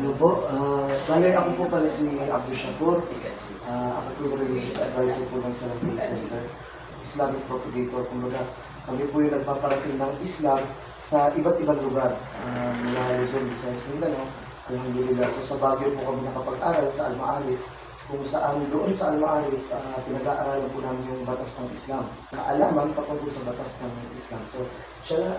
Ano po, bali ako po pala si Abdul Shafour. Ako po yung religious advisor po ng Salafi Center, Islamic propagator. Kumbaga, kami po yung nagpaparating ng Islam sa iba't ibang lugar. Mula Luzon, Visayas, Mindanao, alhamdulillah. So sa Baguio po kami nakapag-aral sa Al-Ma'arif, kung saan doon sa Al-Ma'arif, pinag-aaralan po namin yung batas ng Islam. Kaalaman patungkol sa batas ng Islam. So, inshallah,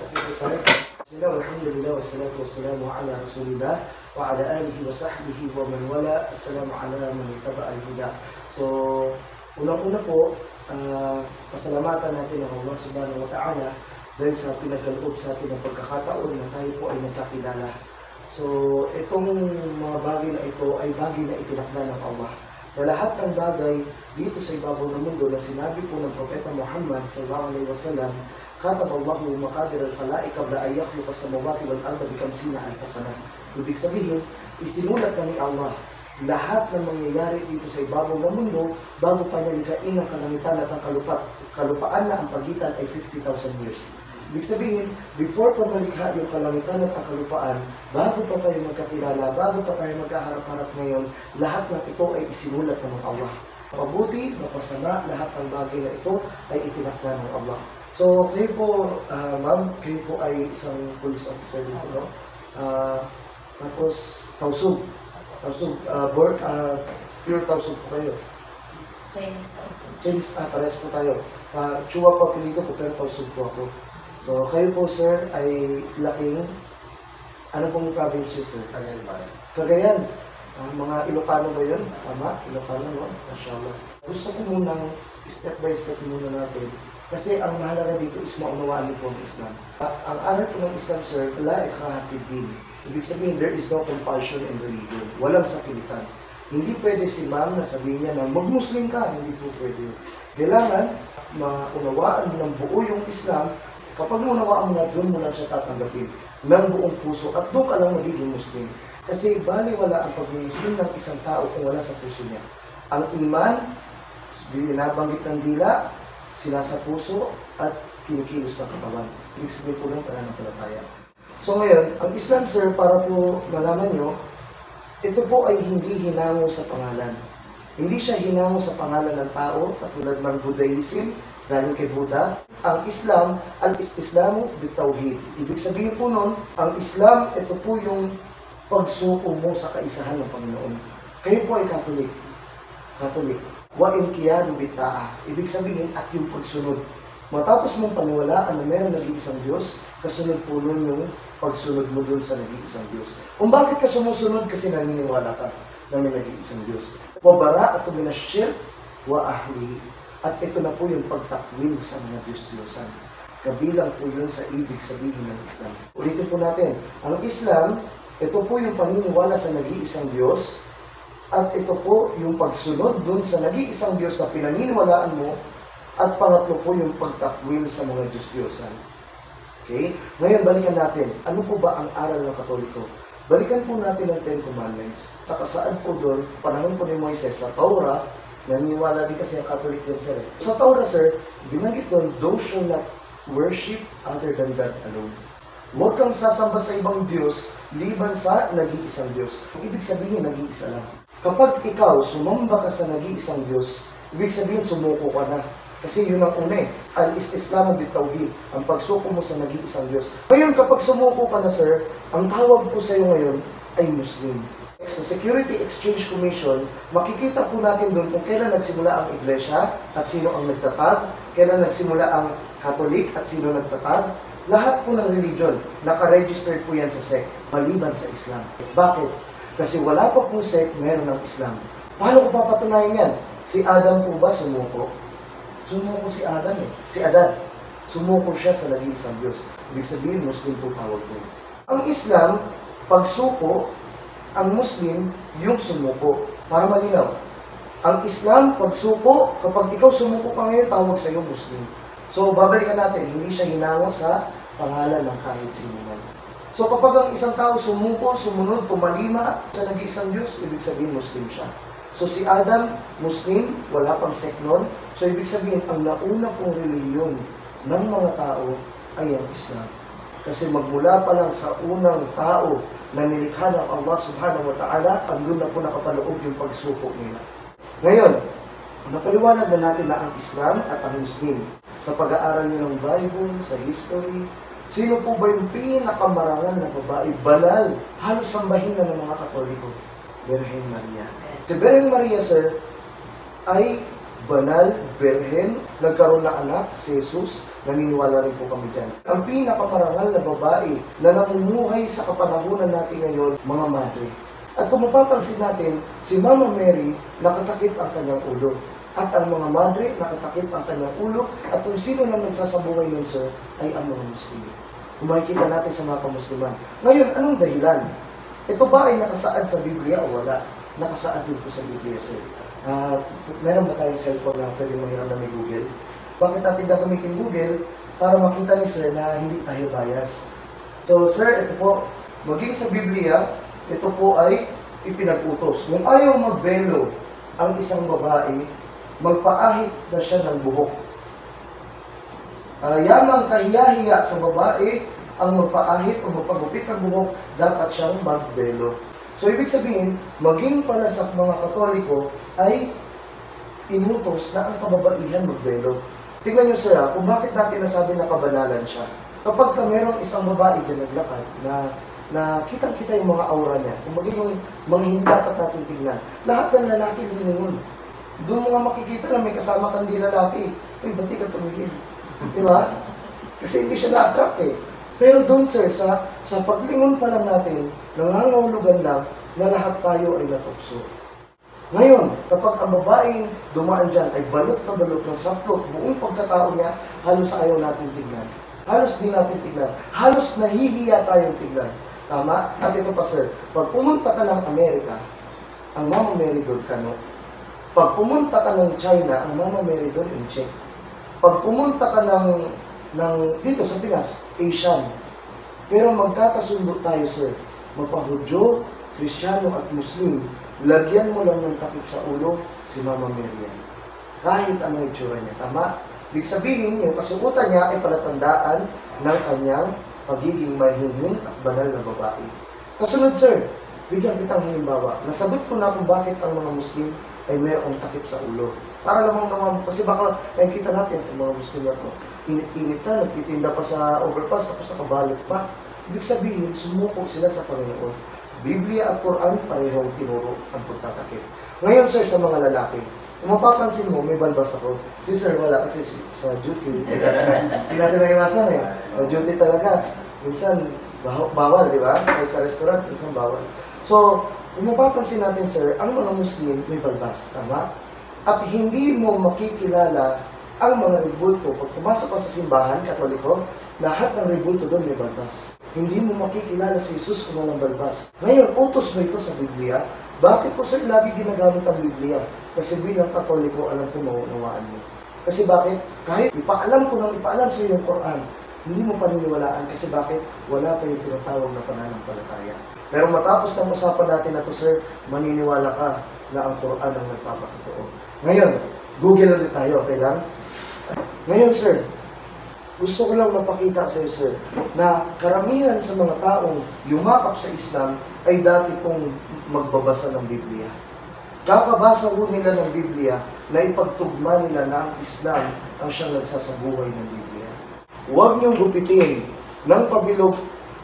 alhamdulillah, wassalatu wassalamu ala rasulillah wa ala alihi wa sahbihi wa man wala. Assalamu ala man ittaba al-huda. So, unang-una po, pasalamatan natin ang Allah subhanahu wa ta'ala dahil sa pinagkaloob sa atin ng pagkakataon na tayo po ay nagkakilala. So, itong mga bagay na ito ay bagay na itinakda ng Allah. Na lahat ng bagay dito sa ibabaw ng mundo na sinabi po ng Propeta Muhammad sallallahu alaihi wasallam, katab Allahu maqadir al-khalaiq qabla an yakhluqa as-samawati wal arda bi 50,000 sana. Ibig sabihin, isinulat na ni Allah lahat ng mangyayari dito sa ibabaw ng mundo bago pa niya likhain ang kalangitan at ang kalupaan na ang pagitan ay 50,000 years. Ibig sabihin, before pa malikha yung kalangitan at ang kalupaan, bago pa kayo magkakilala, bago pa kayo magkaharap-harap ngayon, lahat ng ito ay isinulat ng Allah. Mabuti, mapasama, lahat ng bagay na ito ay itinakda ng Allah. So, kayo po, ma'am, kayo po ay isang police officer dito, no? Tapos, Tausug. Tausug, pure Tausug po kayo. Chinese Tausug. Chinese, pares po tayo. Chua pa pinito ko, pero Tausug po ako. So, kayo po, sir, ay laking, ano pong province yun, sir? Cagayan ba? Cagayan. Mga Ilocano ba yun? Tama? Ilocano, no? Mashallah. Gusto ko munang step by step muna natin. Kasi ang mahalaga dito is maunawaan niyo po ang Islam. Ang aral po ng Islam, sir, la ikraha fi din. Ibig sabihin, there is no compulsion in religion. Walang sakilitan. Hindi pwede si ma'am na sabihin niya na mag-Muslim ka. Hindi po pwede. Kailangan maunawaan mo ng buo yung Islam. Kapag maunawaan mo na, doon mo lang siya tatanggapin ng buong puso at doon ka lang magiging Muslim. Kasi baliwala ang pag-Muslim ng isang tao kung wala sa puso niya. Ang iman, binabanggit ng dila, sila sa puso at kinikilos ng katawan. Ibig sabihin po lang pananampalataya. So ngayon, ang Islam, sir, para po malaman nyo, ito po ay hindi hinango sa pangalan. Hindi siya hinango sa pangalan ng tao, katulad ng Buddhism, galing kay Buddha. Ang Islam, al-Islamu bitawhid. Ibig sabihin po nun, ang Islam, ito po yung pagsuko mo sa kaisahan ng Panginoon. Kayo po ay Katolik. Katolik. Wa inqiyadu bitta'ah. Ibig sabihin, at yung pagsunod. Matapos mong paniwalaan na meron nag-iisang Diyos, kasunod po nun yung pagsunod mo dun sa nag-iisang Diyos. Kung bakit ka sumusunod? Kasi naniniwala ka na may nag-iisang Diyos. Wa bara'atu minasyirk wa ahlihi. At ito na po yung pagtakwil sa mga Diyos-Diyosan. Kabilang po yun sa ibig sabihin ng Islam. Ulitin po natin, ang Islam, ito po yung paniniwala sa nag-iisang Diyos, at ito po yung pagsunod dun sa nag-iisang Diyos na pinaniniwalaan mo, at pangatlo po yung pagtakwil sa mga Diyos-Diyosan. Okay? Ngayon, balikan natin, ano po ba ang aral ng Katoliko? Balikan po natin ang Ten Commandments. Sa kasaan po doon, panahon po ni Moises sa Torah, naniniwala din kasi ang Catholic din, sir. Sa Torah, sir, binanggit doon, thou shall not worship other than God alone. Huwag kang sasamba sa ibang Diyos, liban sa nag-iisang Diyos. Ibig sabihin, nag-iisa lang. Kapag ikaw sumamba ka sa nag-iisang Diyos, ibig sabihin, sumuko ka na. Kasi yun ang una eh. Al-Islamu bitawhid, ang pagsuko mo sa nag-iisang Diyos. Ngayon, kapag sumuko ka na, sir, ang tawag po sa iyo ngayon ay Muslim. Sa Security Exchange Commission, makikita po natin doon kung kailan nagsimula ang Iglesia at sino ang nagtatag, kailan nagsimula ang Katolik at sino nagtatag. Lahat po ng religion, nakaregistered po yan sa sect, maliban sa Islam. Bakit? Kasi wala pa pong sect, meron ng Islam. Paano ko papatunayan yan? Si Adam po ba sumuko? Sumuko si Adam eh. Si Adan. Sumuko siya sa nag-iisang Diyos. Ibig sabihin, Muslim po tawag po. Ang Islam, pagsuko, ang Muslim, yung sumuko. Para malinaw. Ang Islam, pagsuko, kapag ikaw sumuko ka ngayon, tawag sa iyo Muslim. So, babalikan natin, hindi siya hinango sa pangalan ng kahit sino man. So, kapag ang isang tao sumuko, sumunod, tumalima sa nag-iisang Diyos, ibig sabihin Muslim siya. So, si Adam, Muslim, wala pang sect nun. So, ibig sabihin, ang nauna pong relihiyon ng mga tao ay ang Islam. Kasi magmula pa lang sa unang tao na nilikha ng Allah subhanahu wa ta'ala, andun na po nakapaloob yung pagsuko nila. Ngayon, napaliwanag na natin na ang Islam at ang Muslim sa pag-aaral nyo ng Bible, sa history, sino po ba yung pinakamarangal na babae, banal, halos sambahin na ng mga Katoliko? Birhen Maria. Si Birhen Maria, sir, ay banal, birhen, nagkaroon na anak, si Jesus, naniniwala rin po kami dyan. Ang pinakamarangal na babae na namumuhay sa kapanahunan natin ngayon, mga madre. At kung mapapansin natin, si Mama Mary, nakatakip ang kanyang ulo. At ang mga madre, nakatakip ang kanyang ulo. At kung sino na nagsasabuhay nun, sir, ay ang mga Muslim. Kung makikita natin sa mga kamusliman. Ngayon, anong dahilan? Ito ba ay nakasaad sa Biblia o wala? Nakasaad din po sa Biblia, sir. Meron ba tayong cellphone na pwede mahiram na may Google? Bakit natin gagamitin Google? Para makita ni sir na hindi tayo bias. So, sir, ito po, maging sa Biblia, ito po ay ipinag-utos. Kung ayaw magbelo ang isang babae, magpaahit na siya ng buhok. Yamang kahiyahiya sa babae, ang magpaahit o magpagupit ng buhok, dapat siyang magbelo. So, ibig sabihin, maging pala sa mga Katoliko ay inutos na ang kababaihan magbelo. Tingnan nyo sir, kung bakit natin nasabi na kabanalan siya. Kapag merong isang babae dyan naglakad na kitang-kita yung mga aura niya, kung maging yung mga hindi dapat natin tingnan, lahat ng lalaki din yun. Doon mga makikita na may kasama kang di lalaki, uy, ba't di ka tumigil? Di ba? Kasi hindi siya na-attract eh. Pero doon sir, sa paglingon pa lang natin, nangangahulugan lang na lahat tayo ay natukso. Ngayon, kapag ang babaeng dumaan dyan ay balot na balot ng saplot, buong pagkatao niya, halos ayaw natin tignan. Halos di natin tignan. Halos nahihiya tayong tignan. Tama? At ito pa sir, pag pumunta ka ng Amerika, ang Mama Mary doon kano. Pag pumunta ka ng China, ang Mama Mary doon in check. Pag pumunta ka dito sa Pinas, Asian. Pero magkakasundo tayo, sir. Magpa-Hudyo, Kristiyano at Muslim, lagyan mo lang ng takip sa ulo si Mama Mary. Kahit ano itsura niya. Tama? Ibig sabihin, yung kasuotan niya ay palatandaan ng kanyang pagiging mahinhin at banal na babae. Kasunod, sir, bigyan kitang halimbawa. Nasagot ko na kung bakit ang mga Muslim ay mayroong takip sa ulo. Para lamang naman, kasi baka nakikita natin ang mga Muslim na ito. Init-init na, nagtitinda pa sa overpass, tapos nakabalot pa. Ibig sabihin, sumuko sila sa Panginoon. Biblia at Quran, parehong tinuro ang pagtatakip. Ngayon, sir, sa mga lalaki, kung mapapansin mo, may balbas ako. Si sir, wala kasi sa duty. Hindi natin naiwasan eh. O, duty talaga. Minsan, bawal, di ba? Kahit sa restaurant, minsan bawal. So, kung mapapansin natin, sir, ang mga Muslim may balbas. Tama? At hindi mo makikilala ang mga rebulto. Pag pumasok ka sa simbahan, Katoliko, lahat ng rebulto doon may balbas. Hindi mo makikilala si Jesus kung walang balbas. Ngayon, utos ba ito sa Biblia? Bakit po sir lagi ginagamit ang Biblia? Kasi bilang Katoliko, alam ko mauunawaan mo. Kasi bakit? Kahit ipaalam ko nang ipaalam sa iyo yung Quran, hindi mo paniniwalaan kasi bakit? Wala pa yung tinatawag na pananampalataya. Pero matapos ng usapan natin na to sir, maniniwala ka na ang Quran ang nagpapatotoo. Ngayon, Google ulit tayo, okay lang? Ngayon sir, gusto ko lang mapakita sa iyo sir, na karamihan sa mga taong yumakap sa Islam ay dati pong magbabasa ng Biblia. Kakabasa po nila ng Biblia na ipagtugma nila na ang Islam ang siyang nagsasabuhay ng Biblia. Huwag niyong gupitin ng pabilog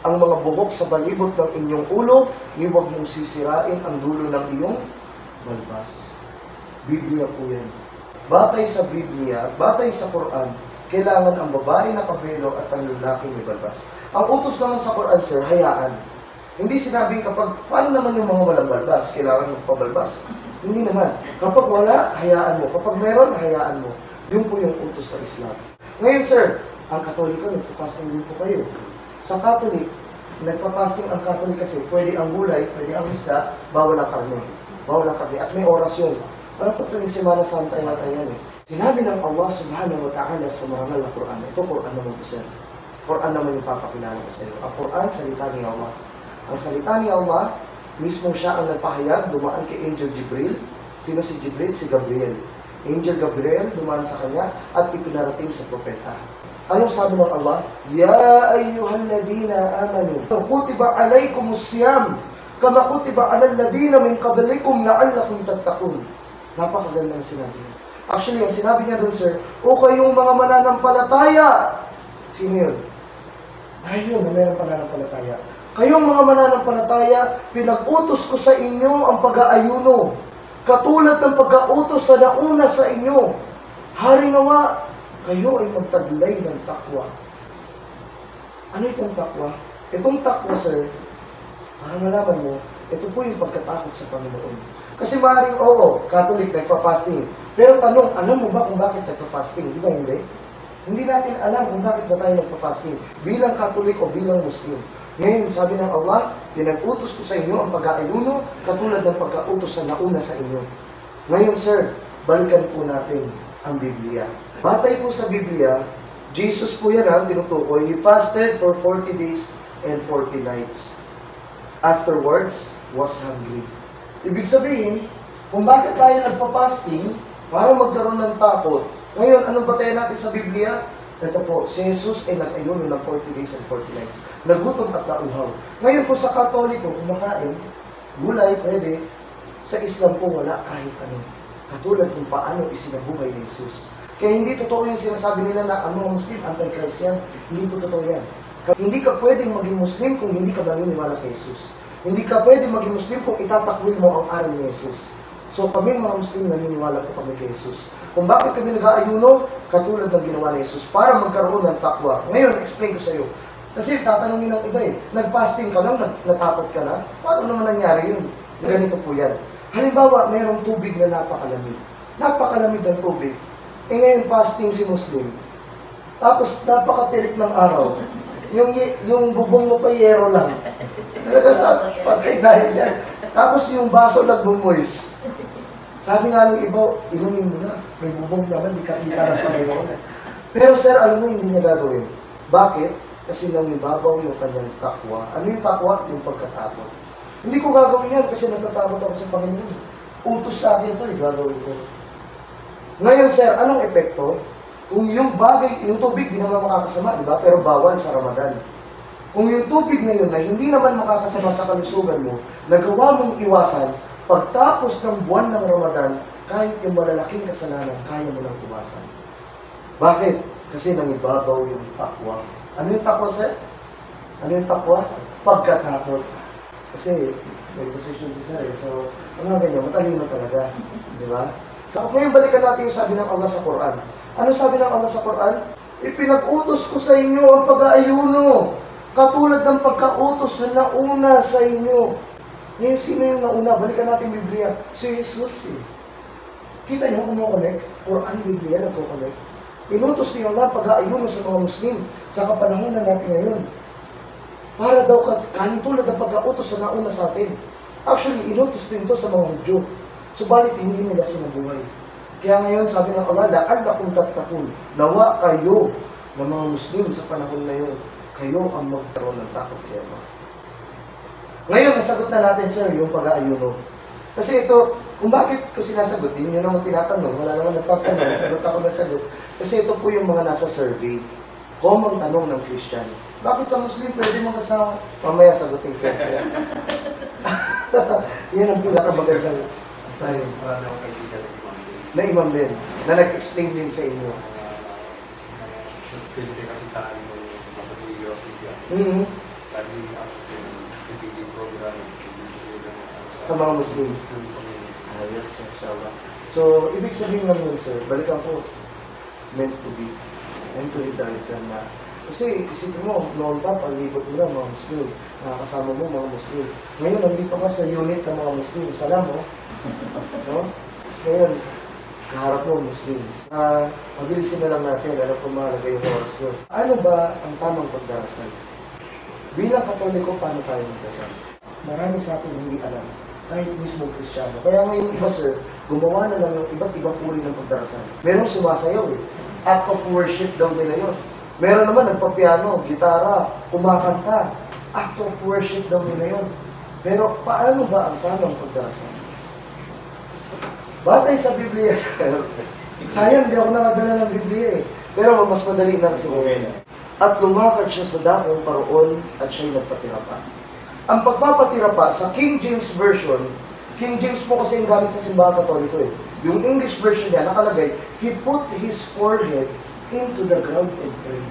ang mga buhok sa balibot ng inyong ulo, ni huwag mong sisirain ang dulo ng iyong balbas. Biblia po yan. Batay sa Biblia at batay sa Quran, kailangan ang babae na kabelo at ang lalaki may balbas. Ang utos naman sa Quran, sir, hayaan. Hindi sinabing kapag, paano naman yung mga walang balbas? Kailangan magpabalbas? Hindi naman. Kapag wala, hayaan mo. Kapag meron, hayaan mo. Yun po yung utos sa Islam. Ngayon, sir, ang Katoliko, nagpa-fasting din po kayo. Sa Katolik, nagpa-fasting ang Katolik kasi pwede ang gulay, pwede ang isda, bawal ang karne. Bawal ang karne. At may oras yun. Ano po ito yung Semana Santa yata yan eh. Sinabi ng Allah subhanahu wa ta'ala sa marangal na Quran. Ito Quran naman po sir. Quran naman yung papakilala ko sa iyo. Ang Quran, salita ni Allah. Ang salita ni Allah, mismo siya ang nagpahayag, dumaan kay Angel Jibril. Sino si Jibril? Si Gabriel. Angel Gabriel, dumaan sa kanya at ipinarating sa propeta. Anong sabi ng Allah? Ya ayyuhalladhina amanu, kutiba alaykumus siyam, kama kutiba alal ladina min qablikum la'allakum tattaqun. Napakaganda ng sinabi niya. Actually, ang sinabi niya doon, sir, o kayong mga mananampalataya. Sino yun? Ayun, na mayroong pananampalataya. Kayong mga mananampalataya, pinag-utos ko sa inyo ang pag-aayuno, katulad ng pag-autos sa nauna sa inyo. Hari nawa, kayo ay magtaglay ng takwa. Ano itong takwa? Itong takwa, sir, para malaman mo, ito po yung pagkatakot sa Panginoon. Kasi maaaring, oo, Catholic, nagpa-fasting. Pero tanong, alam mo ba kung bakit nagpa-fasting? Di ba hindi? Hindi natin alam kung bakit ba tayo nagpa-fasting. Bilang Catholic o bilang Muslim. Ngayon, sabi ng Allah, pinag-utos ko sa inyo ang pag-aayuno, katulad ng pagka-utos sa nauna sa inyo. Ngayon, sir, balikan po natin ang Biblia. Batay po sa Biblia, Jesus po yan ang tinutukoy. He fasted for 40 days and 40 nights. Afterwards, was hungry. Ibig sabihin, kung bakit tayo nagpa-fasting, para magkaroon ng takot. Ngayon, anong batayan natin sa Biblia? Ito po, si Jesus ay nag-ayuno ng 40 days and 40 nights. Nagutom at nauhaw. Ngayon po sa Katoliko, kumakain, gulay, pwede. Sa Islam po, wala kahit ano. Katulad kung paano isinabuhay ni Jesus. Kaya hindi totoo yung sinasabi nila na ang mga Muslim, anti-Christ yan. Hindi po totoo yan. Hindi ka pwedeng maging Muslim kung hindi ka maniniwala kay Jesus. Hindi ka pwedeng maging Muslim kung itatakwil mo ang aral ni Jesus. So kami mga Muslim naniniwala po kami kay Jesus. Kung bakit kami nag-aayuno, katulad ng ginawa ni Jesus, para magkaroon ng takwa. Ngayon, explain ko sa iyo. Kasi tatanungin ng iba nag-fasting ka lang, natakot ka na, paano naman nangyari yun? Ganito po yan. Halimbawa, mayroong tubig na napakalamig. Napakalamig ng tubig. Ngayon fasting si Muslim. Tapos napakatirik ng araw. Yung bubong mo pa yero lang. Talaga sa patay dahil yan. Tapos yung baso nagbumoys. Sabi nga ng iba, inumin mo na. May bubong naman, di ka kita ng Panginoon. Pero sir, alam mo, hindi niya gagawin. Bakit? Kasi nang ibabaw yung kanyang takwa. Ano yung takwa? Yung pagkatakot. Hindi ko gagawin yan kasi natatakot ako sa Panginoon. Utos sa akin ito, gagawin ko. Ngayon, sir, anong epekto? Kung yung bagay, yung tubig, di naman makakasama, di ba? Pero bawal sa Ramadan. Kung yung tubig na yun, na hindi naman makakasama sa kalusugan mo, nagawa mong iwasan, pagtapos ng buwan ng Ramadan, kahit yung malalaking kasalanan, kaya mo nang iwasan. Bakit? Kasi nangibabaw yung takwa. Ano yung takwa, sir? Ano yung takwa? Pagkatakot. Kasi may position si sir. So, mga ganyan, matalino talaga. Di ba? So, ngayon balikan natin yung sabi ng Allah sa Quran. Ano sabi ng Allah sa Quran? Ipinag-utos ko sa inyo ang pag-aayuno, katulad ng pagka-utos sa nauna sa inyo. Ngayon, sino yung nauna? Balikan natin Biblia. Si Jesus eh. Kita niyo kung makunik? Quran, Biblia, nagkukunik. Inutos niyo Allah pag-aayuno sa mga Muslim sa kapanahon na natin ngayon. Para daw kanitulad ng pagka-utos sa nauna sa atin. Actually, inutos din to sa mga Hudyo. Subalit hindi nila sinabuhay. Kaya ngayon sabi ng Allah, la'allakum tattaqun. Nawa kayo ng mga Muslim sa panahon na yun, kayo ang magkaroon ng takot kay Allah. Ngayon, nasagot na natin, sir, yung pag-aayuno. Kasi ito, kung bakit ko sinasagot, hindi nyo naman tinatanong, wala naman nagpatanong, sagot ako na sagot. Kasi ito po yung mga nasa survey. Common tanong ng Christian. Bakit sa Muslim pwede mag-asawa? Mamaya sagutin ko yan sila. Yan ang pinakamagandang tayo. Na imam din. Na nag-explain din sa inyo. Explain din kasi sa akin yung video siya. Lagi kasi yung program sa mga Muslims. Yes, inshallah. So, ibig sabihin lang yun, sir, balikan po, meant to be. Meant to be dahil na. Kasi, isipin mo, noon pa, palibot mo na mga Muslim. Nakakasama mo mga Muslim. Ngayon, nandito ka sa unit ng mga Muslim. Salam mo. No? Tapos ngayon, kaharap mo Muslim. Mabilisin na lang natin, ano po mahalaga yung oras yun. Ano ba ang tamang pagdarasal? Bilang Katoliko, paano tayo magdasal? Marami sa atin hindi alam. Kahit mismo Kristiyano. Kaya ngayon iba, sir, gumawa na lang ng iba't ibang uri ng pagdarasal. Merong sumasayaw eh. Act of worship daw nila yun. Meron naman nagpapiano, gitara, kumakanta. Act of worship daw nila yun. Pero paano ba ang tamang pagdarasal? Batay sa Biblia, sir, Sayang, di ako nakadala ng Biblia eh. Pero mas madali na kasi. At lumakad siya sa dakong paroon at siya'y nagpatira pa. Ang pagpapatira pa sa King James Version, King James po kasi yung gamit sa simbahan katoliko eh. Yung English version niya nakalagay, he put his forehead into the ground and prayed.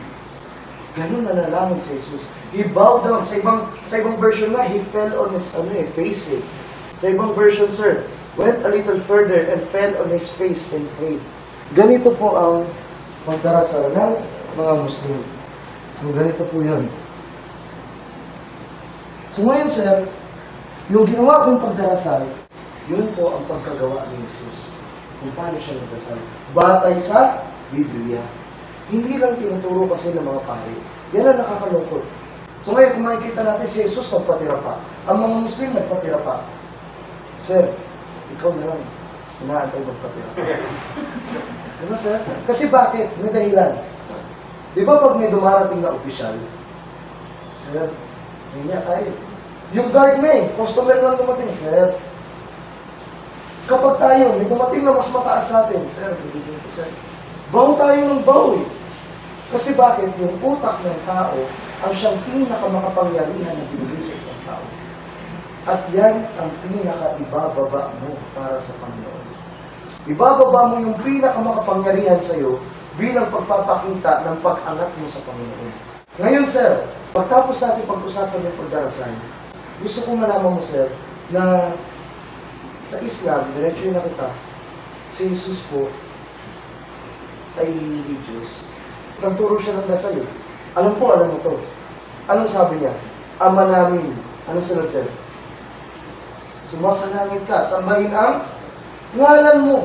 Ganun na nalaman si Jesus. He bowed down. Sa ibang version na, he fell on his face eh. Sa ibang version, sir, went a little further and fell on his face and prayed. Ganito po ang pagdarasal ng mga Muslim. So, ganito po yun. So, ngayon, sir, yung ginawa kong pagdarasal, yun po ang pagkagawa ni Jesus. Kung paano siya nagdasal. Batay sa Biblia. Hindi lang tinuturo kasi ng mga pari. Yan ang nakakalungkot. So, ngayon, kung makikita natin, si Jesus nagpatira pa. Ang mga Muslim nagpatira pa. Sir, ikaw na lang. Inaantay magpatira. Diba, sir? Kasi bakit? May dahilan. Di ba pag may dumarating na opisyal, sir, niya tayo. Yung guard na eh, customer lang dumating, sir. Kapag tayo, may dumating na mas mataas sa atin, sir, baw tayo ng baw eh. Kasi bakit? Yung utak ng tao, ang siyang pinakamakapangyarihan na binigay sa isang tao. At yan ang pinaka-ibababa mo para sa Panginoon. Ibababa mo yung pinakamakapangyarihan sa iyo bilang pagpapakita ng pag-angat mo sa Panginoon. Ngayon, sir, pagtapos natin pag-usapan ng pagdarasal, gusto kong malaman mo, sir, na sa Islam, diretso na kita, si Jesus po ay hindi Diyos. Nagturo siya ng dasal eh. Alam mo to. Anong sabi niya? Ama namin. Anong sunod, sir? Sumasalangit ka, sambahin ang ngalan mo.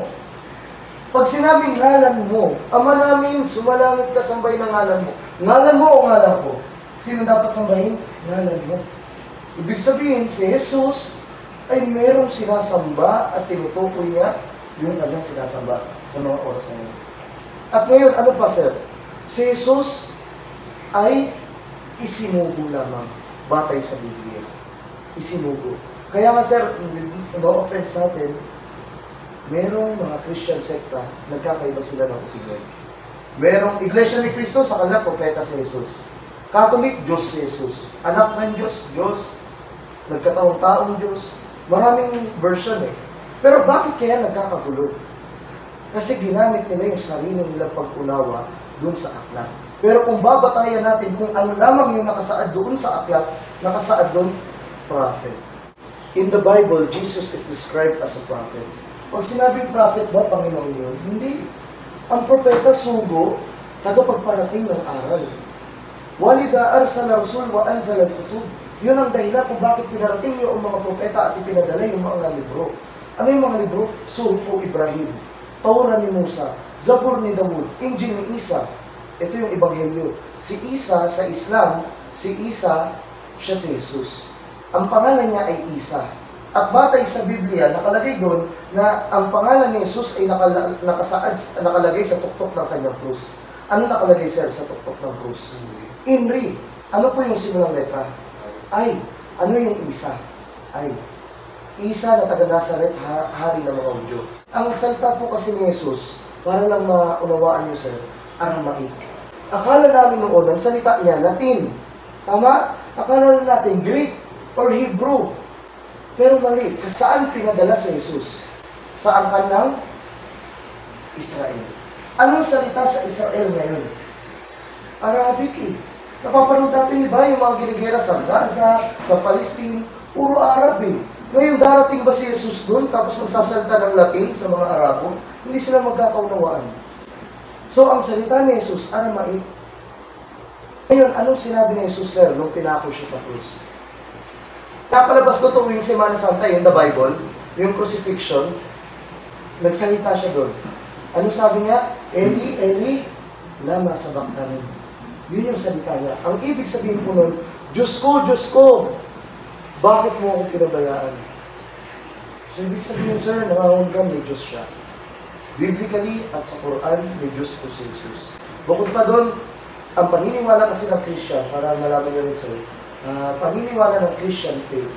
Pag sinabing ngalan mo, Ama namin, sumalangit ka, sambahin ang ngalan mo. Ngalan mo o ngalan ko? Sino dapat sambahin? Ngalan mo. Ibig sabihin, si Jesus ay merong sinasamba at tinutukoy niya yung kanyang sinasamba sa mga oras na yun. At ngayon, ano pa, sir? Si Jesus ay isinugo lamang batay sa Biblia. Isinugo. Kaya nga, sir, no offense sa atin, merong mga Christian sekta, nagkakaiba sila ng opinion. Merong Iglesia ni Cristo, sa kanila, propeta si Jesus. Catholic, Diyos si Jesus. Anak ng Diyos, Diyos. Nagkataong-taong Diyos. Maraming version eh. Pero bakit kaya nagkakagulo? Kasi ginamit nila yung sarili nilang pag-unawa dun sa aklat. Pero kung babatayan natin kung ano lamang yung nakasaad doon sa aklat, nakasaad doon, prophet. In the Bible, Jesus is described as a prophet. Pag sinabing prophet ba, Panginoon yun? Hindi. Ang propeta, sugo, tagapagparating ng aral. Walida arsala rasul wa anzala al-kutub. Yun ang dahilan kung bakit pinarating niyo ang mga propeta at ipinadala yung mga libro. Ano yung mga libro? Suhufu Ibrahim, Torah ni Musa, Zabur ni Dawud, Injil ni Isa. Ito yung Ebanghelyo. Si Isa sa Islam, si Isa, siya si Jesus. Ang pangalan niya ay Isa. At batay sa Biblia, nakalagay doon na ang pangalan ni Jesus ay nakalagay sa tuktok ng kanyang krus. Ano nakalagay, sir, sa tuktok ng krus? Inri. Ano po yung simulang letra? Ay. Ano yung Isa? Ay. Isa na taga Nazaret, hari ng mga Hudyo. Ang salita po kasi ni Jesus, para lang maunawaan niyo, sir, Aramaic. Akala namin noon, ang salita niya, Latin. Tama? Akala natin Greek or Hebrew. Pero mali, saan pinadala si Jesus? Sa angkan ng Israel. Anong salita sa Israel ngayon? Arabic eh. Napapanood natin, di ba, yung mga ginigera sa Gaza, sa Palestine, puro Arab eh. Ngayon, darating ba si Jesus doon, tapos magsasalita ng Latin sa mga Arabo? Hindi sila magkakaunawaan. So, ang salita ni Jesus, Aramaic. Ngayon, anong sinabi ni Jesus, sir, nung pinako siya sa krus? Napalabas na tuwing Semana Santa, yung the Bible, yung crucifixion, nagsalita siya doon. Ano sabi niya? Eli, Eli, lama sabachthani. Yun yung salita niya. Ang ibig sabihin po nun, Diyos ko, bakit mo ako pinabayaan? So, ibig sabihin, sir, nangangunggan, may Diyos siya. Biblically at sa Quran, may Diyos po si Jesus. Bukod pa doon, ang paniniwala kasi ng Christian, para malaman nyo rin, sir, paniniwala ng Christian faith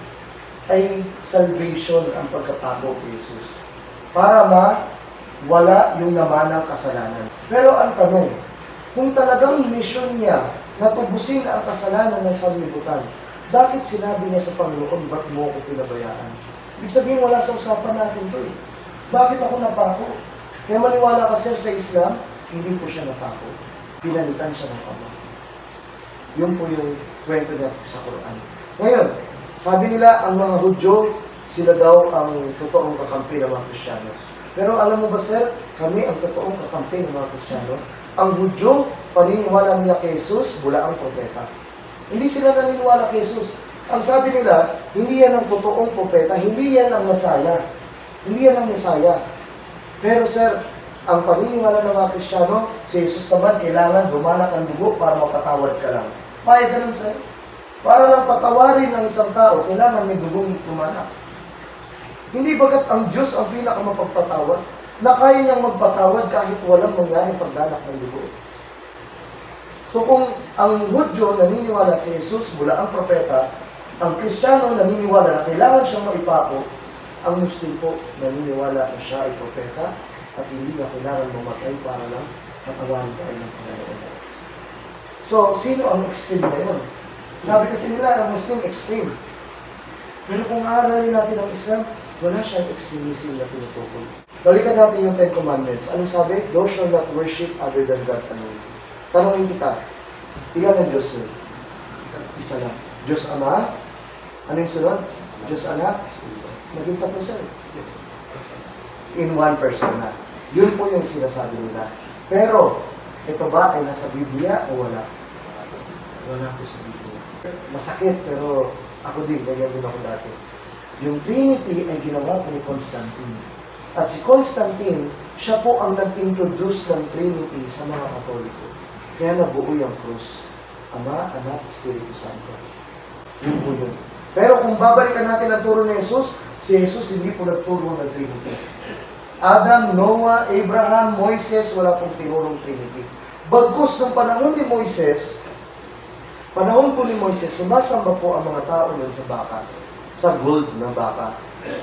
ay salvation ang pagkapako kay Jesus. Para wala yung namanang kasalanan. Pero ang tanong, kung talagang mission niya na tubusin ang kasalanan ng sanlibutan, bakit sinabi niya sa Panginoon, ba't mo ako pinabayaan? Ibig sabihin, wala sa usapan natin to eh. Bakit ako napako? Kaya maniwala ka sir sa Islam, hindi po siya napako. Pinalitan siya ng Ama. Yun po yung kwento niya sa Quran. Ngayon, sabi nila, ang mga Hudyo, sila daw ang totoong kakampi ng mga Kristiyano. Pero alam mo ba sir, kami ang totoong kakampi ng mga Kristiyano. Ang Hudyo, paniniwala nila kay Jesus, mula ang propeta. Hindi sila naniniwala kay Jesus. Ang sabi nila, hindi yan ang totoong propeta, hindi yan ang Masaya. Hindi yan ang Mesaya. Pero sir, ang paniniwala ng mga Kristiyano, si Jesus naman kailangan dumanak ang dugo para mapatawad ka lang. Payag ganun sir. Para lang patawarin ng isang tao, kailangan may dugong dumanak. Hindi bagat ang Diyos ang pinakamapagpatawad, na kaya niyang magpatawad kahit walang mangyari pagdanak ng dugo. So kung ang Hudyo naniniwala si Jesus mula ang propeta, ang Kristiyano naniniwala na kailangan siyang maipako, ang Muslim po naniniwala na siya ay propeta at hindi na kailangan mamatay para lang matawarin tayo ng Panginoon. So, sino ang extreme na yun? Sabi kasi nila, ang Muslim extreme. Pero kung aaralin natin ang Islam, wala siyang extremism na tinutukoy. Balikan natin yung 10 Commandments. Anong sabi? Thou shalt not worship other than God alone. Tanungin kita, ilan ang Diyos yun? Isa lang. Diyos Ama? Ano yung sunod? Diyos Anak? Naging tatlo siya. In one person na. Yun po yung sinasabi nila. Pero, ito ba ay nasa Biblia o wala? Wala po sa Biblia. Masakit, pero ako din, ganyan din ako dati. Yung Trinity ay ginawa po ni Constantine. At si Constantine, siya po ang nag-introduce ng Trinity sa mga Katoliko. Kaya nabuo yung krus. Ama, Anak, Espiritu Santo. Yun po yun. Pero kung babalikan natin ang turo ni Jesus, si Jesus hindi po nagturo ng Trinity. Adam, Noah, Abraham, Moises, wala pong tinurong Trinity. Bagkus ng panahon ni Moises, sumasamba po ang mga tao nun sa baka, sa gold na baka.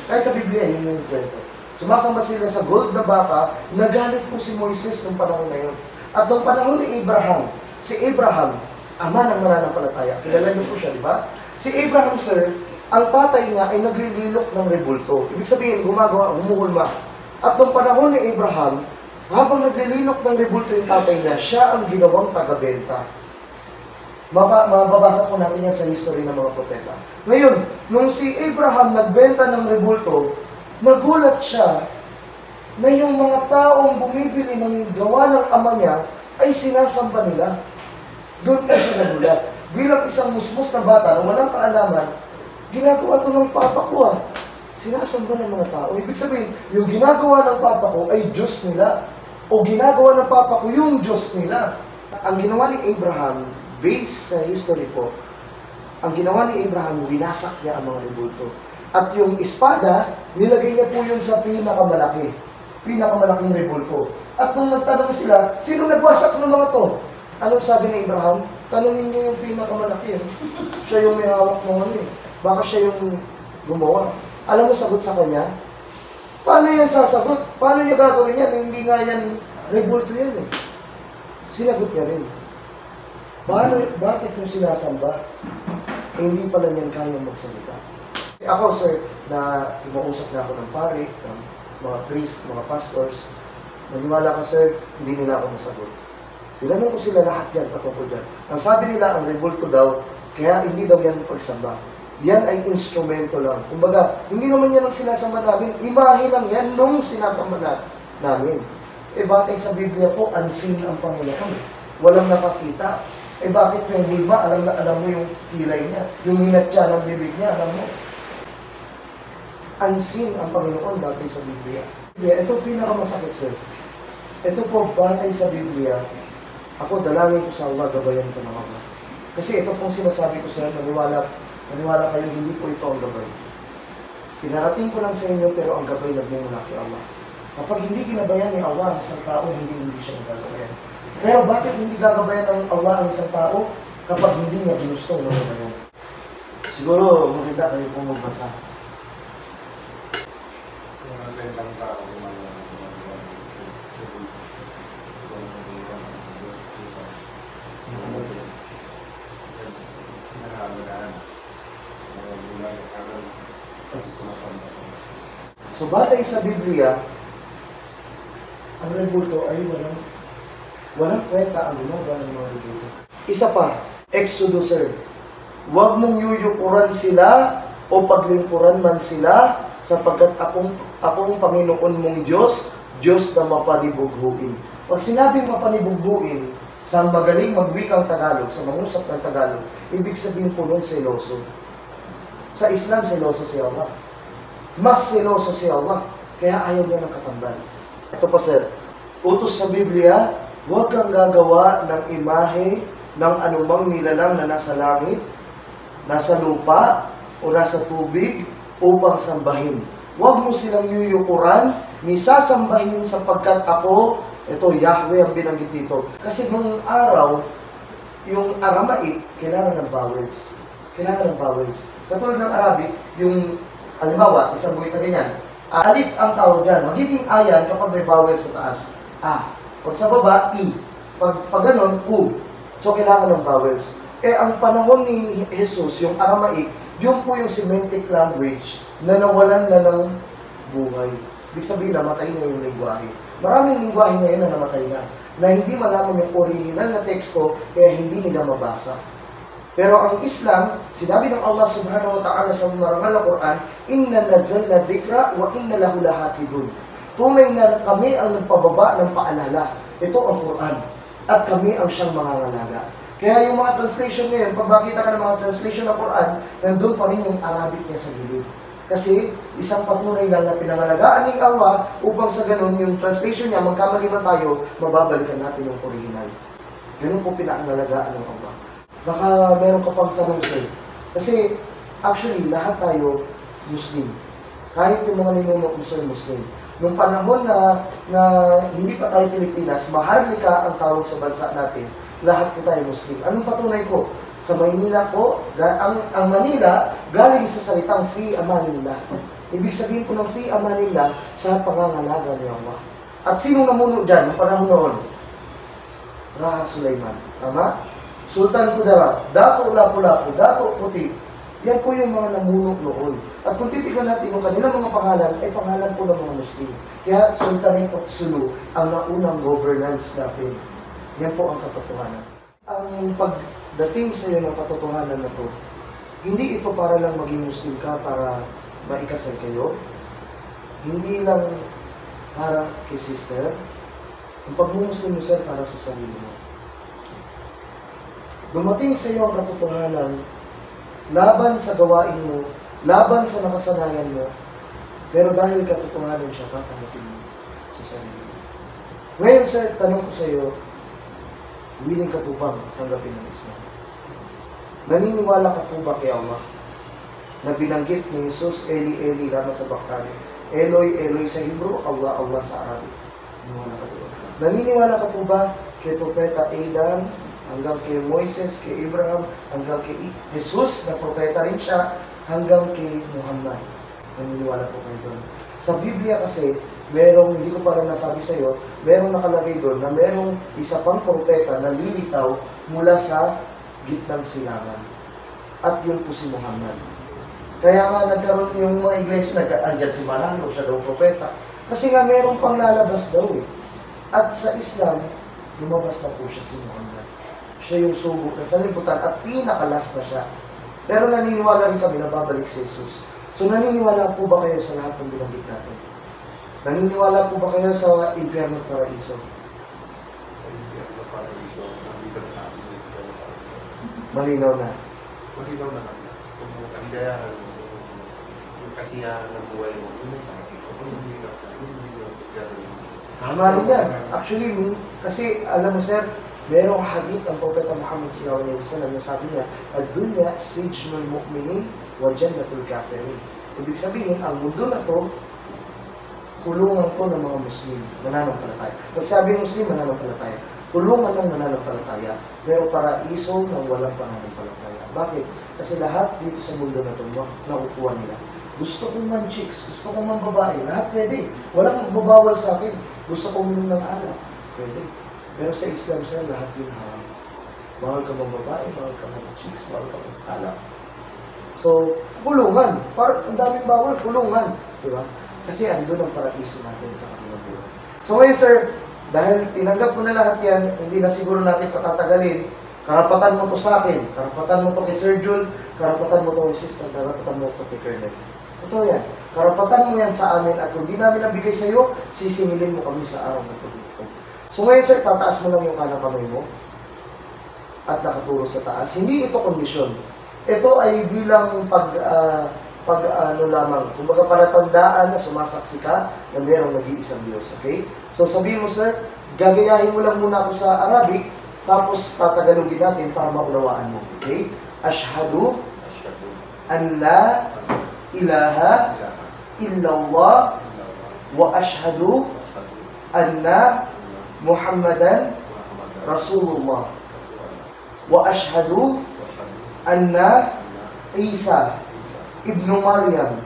Kahit sa Biblia, yun yung kwento. Sumasamba sila sa gold na baka, nagalit po si Moises ng panahon na yun. At nung panahon ni Abraham, si Abraham, ama ng mananampalataya, kilala niyo po siya, di ba? Si Abraham, sir, ang tatay niya ay naglililok ng rebulto. Ibig sabihin, humuhulma. At nung panahon ni Abraham, habang naglililok ng rebulto yung tatay niya, siya ang ginawang taga-benta. Mababasa po natin yan sa history ng mga propeta. Ngayon, nung si Abraham nagbenta ng rebulto, nagulat siya na yung mga taong bumibili ng gawa ng ama niya ay sinasamba nila. Doon po siya nagulat. Bilang isang musmus na bata na walang kaalaman, ginagawa ito ng papa ko Sinasamba ng mga tao. Ibig sabihin, yung ginagawa ng papa ko ay Diyos nila. O ginagawa ng papa ko yung Diyos nila. Ang ginawa ni Abraham, based sa history po, ang ginawa ni Abraham, winasak niya ang mga rebulto. At yung espada, nilagay niya po yun sa pinakamalaking rebulto. At nung nagtanong sila, sino nagwasak ng mga to? Anong sabi ni Abraham? Tanungin niyo yung pinakamalaki. Siya yung may hawak ng ano eh. Baka siya yung gumawa. Alam mo sagot sa kanya? Paano yan sasagot? Paano niya gagawin yan? Hindi nga yan, rebulto yan eh. Sinagot niya rin. Bakit yung sinasamba? Hindi pala niyan kayang magsalita. Ako sir, na imausap na ako ng pare, ng mga priest, mga pastors, maniwala ka sir, hindi nila ako masagot. Tinanong ko sila lahat yan, patungkol dyan. Ang sabi nila, ang rebulto daw, kaya hindi daw yan pagsamba. Yan ay instrumento lang. Kumbaga, hindi naman yan ang sinasamba namin. Imahe lang yan nung sinasamba namin. Batay sa Biblia po, unseen ang Panginoon. Walang nakakita. Bakit yung hulma, alam mo yung kilay niya, yung hinatya ng bibig niya, alam mo. Unseen ang Panginoon batay sa Biblia. Ito pinakamasakit, sir. Ito po, batay sa Biblia, ako dalangin ko sa Allah, gabayan ko ng Allah. Kasi ito pong sinasabi ko sir, maniwala kayo, hindi po ito ang gabay. Pinarating ko lang sa inyo, pero ang gabay nagmumula kay Allah. Kapag hindi ginabayan ni Allah ang isang tao, hindi siya nagagabayan. Pero bakit hindi gagabayan ng Allah ang isang tao kapag hindi niya ginusto ng gabayan? Siguro, maganda kayo kung magbasa. Mga bentang tao, So, batay sa Biblia, ang rebulto ay walang kwenta ang gumawa ng mga rebulto. Isa pa, Exodus, sir. Huwag mong yuyukuran sila o paglingkuran man sila sapagkat akong Panginoon mong Diyos, Diyos na mapanibughuin. Pag sinabing mapanibughuin, sa magaling magwikang Tagalog, sa mangusap ng Tagalog, ibig sabihin po nun seloso. Sa Islam, seloso si Allah. Mas seloso si Allah, kaya ayaw niya ng katambal. Ito pa, sir. Utos sa Biblia, huwag kang gagawa ng imahe ng anumang nilalang na nasa langit, nasa lupa, o nasa tubig, upang sambahin. Huwag mo silang yuyukuran, ni sasambahin sapagkat ako, ito, Yahweh ang binanggit dito. Kasi nung araw, yung Aramaic, kailangan ng vowels. Kailangan ng vowels. Katulad ng Arabic, yung, halimbawa, isang buhay na ganyan. Alif ang tawag dyan. Magiging ayan kapag may vowel sa taas. A. Pag sa baba, I. Pag ganon, U. So, kailangan ng vowels. Ang panahon ni Jesus, yung Aramaic, yun po yung Semitic language na nawalan na ng buhay. Ibig sabihin, namatay na yung lingwahe. Maraming lingwahe ngayon na namatay na hindi malaman yung original na teksto, kaya hindi nila mabasa. Pero ang Islam, sinabi ng Allah subhanahu wa ta'ala sa marangal na Quran, "Inna nazzalna dhikra wa inna lahu lahafidun." Tunay na kami ang nagpababa ng paalala. Ito ang Quran. At kami ang siyang mangangalaga. Kaya yung mga translation ngayon, pag makita ka ng mga translation ng Quran, nandun pa rin yung Arabic niya sa gilid. Kasi isang patunay lang na pinangalagaan ni Allah upang sa ganun yung translation niya, magkamali man tayo, mababalikan natin yung original. Ganun po pinangalagaan ng Allah. Baka meron ka pang tanong, sir. Kasi actually, lahat tayo Muslim. Kahit yung mga ninunok Muslim. Nung panahon na hindi pa tayo Pilipinas, Maharlika ang tawag sa bansa natin, lahat po tayo Muslim. Anong patunay ko? Sa Maynila po, ang Manila galing sa salitang fi amanillah. Ibig sabihin po ng fi amanillah sa pangangalaga ni Allah. At sino namuno dyan ng panahon noon? Raha Sulaiman. Tama? Sultan Kudarat, Dato Lapu-Lapu, Dato Puti. Yan po yung mga namuno noon. At kung titignan natin yung kanilang mga pangalan, ay pangalan po ng mga Muslim. Kaya Sultanate of Sulu ang naunang governance natin. Yan po ang katotohanan. Ang pagdating sa iyo ng katotohanan na to, hindi ito para lang maging Muslim ka para maikasal kayo. Hindi lang para kay sister. Ang pag-Muslim mo, sir, para sa sarili mo. Dumating sa iyo ang katotohanan laban sa gawain mo, laban sa nakasanayan mo, pero dahil katotohanan siya, tatanggapin mo sa sarili mo. Ngayon, sir, tanong ko sa iyo, willing ka po bang tanggapin ng Islam? Naniniwala ka po ba kay Allah? Na binanggit ni Jesus, Eli, Eli, lama sabachthani. Eloi, Eloi sa Hebrew, Allah, Allah sa Arabic. Naniniwala ka po ba? Naniniwala ka po ba kay Propeta Adam, hanggang kay Moises, kay Abraham, hanggang kay Jesus, na propeta rin siya, hanggang kay Muhammad? Naniniwala po kayo doon. Sa Biblia kasi, merong, hindi ko parang nasabi sa iyo, merong nakalagay doon na merong isa pang propeta na lilitaw mula sa gitnang silangan. At yun po si Muhammad. Kaya nga nagkaroon yung mga iglesia, andyan si Manalo, siya daw propeta. Kasi nga merong pang lalabas daw eh. At sa Islam, lumabas na po siya si Muhammad. Siya yung sugo na sa libutan at pinakalas na siya. Pero naniniwala rin kami na babalik si Jesus. So naniniwala po ba kayo sa lahat ng binanggit natin? Naniniwala po ba kayo sa Impyerno at Paraiso? Sa Impyerno at Paraiso, nandito na sa amin yung Impyerno at Paraiso. Malinaw na. Malinaw na kami. Kung kaligayahan, yung kasiyahan ng buhay mo, yun yung Paraiso. Kung hindi ka, Tama rin yan. Actually, kasi alam mo, sir, merong hadith ang Propeta Muhammad sallallahu alaihi wasallam na sabi niya, "Ad-dunya sijnul mu'minin wa jannatul kafirin." Ibig sabihin, ang mundo na to, kulungan to ng mga Muslim, mananampalataya. Pag sabi Muslim, mananampalataya. Kulungan ng mananampalataya, pero paraiso ng walang pananampalataya. Bakit? Kasi lahat dito sa mundo na to, nakukuha nila. Gusto kong man chicks, gusto kong man babae, lahat pwede. Walang magbabawal sa akin. Gusto kong uminom ng alak, pwede. Pero sa Islam sir, lahat yun haram. Bawal ka mang babae, bawal ka mang chicks, bawal ka mang alak. So, kulungan. Ang daming bawal, kulungan. Diba? Kasi andun ang paraiso natin sa kanilang buhay. So ngayon sir, dahil tinanggap mo na lahat yan, hindi na siguro natin patatagalin. Karapatan mo to sa akin, karapatan mo to kay Sir Jul, karapatan mo to kay Sister, karapatan mo to kay Colonel. Ito yan. Karapatan mo yan sa amin at kung di namin nabigay sa iyo, sisingilin mo kami sa araw na ito. So ngayon sir, tataas mo lang yung kanang kamay mo at nakaturo sa taas. Hindi ito kondisyon. Ito ay bilang ano lamang, kumbaga palatandaan na sumasaksi ka na mayroong nag-iisang Diyos. Okay? So sabihin mo sir, gagayahin mo lang muna ako sa Arabic, tapos tatagalogin natin para maunawaan mo. Okay? Ashhadu an la ilaha illallah wa ashhadu anna Muhammadan Rasulullah wa ashhadu anna Isa ibnu Maryam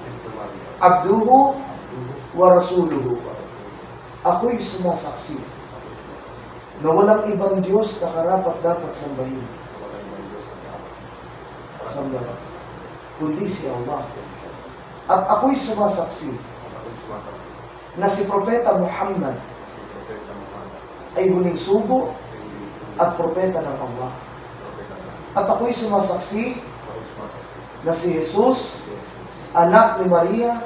abduhu wa rasuluhu. Ako'y sumasaksi na walang ibang Diyos na karapat-dapat sambahin. Sambahin. Kundi si Allah. At ako'y sumasaksi na si Propeta Muhammad ay huling sugo at propeta ng Allah. At ako'y sumasaksi na si Jesus, anak ni Maria,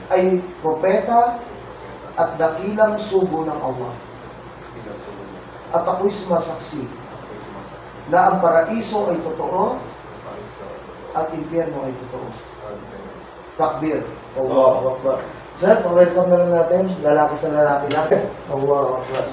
ay propeta at dakilang sugo ng Allah. At ako'y sumasaksi na ang paraiso ay totoo at impyerno ay totoo. Takbir. Allahu Akbar. Sir, welcome na lang natin. Lalaki sa lalaki natin. Allahu Akbar.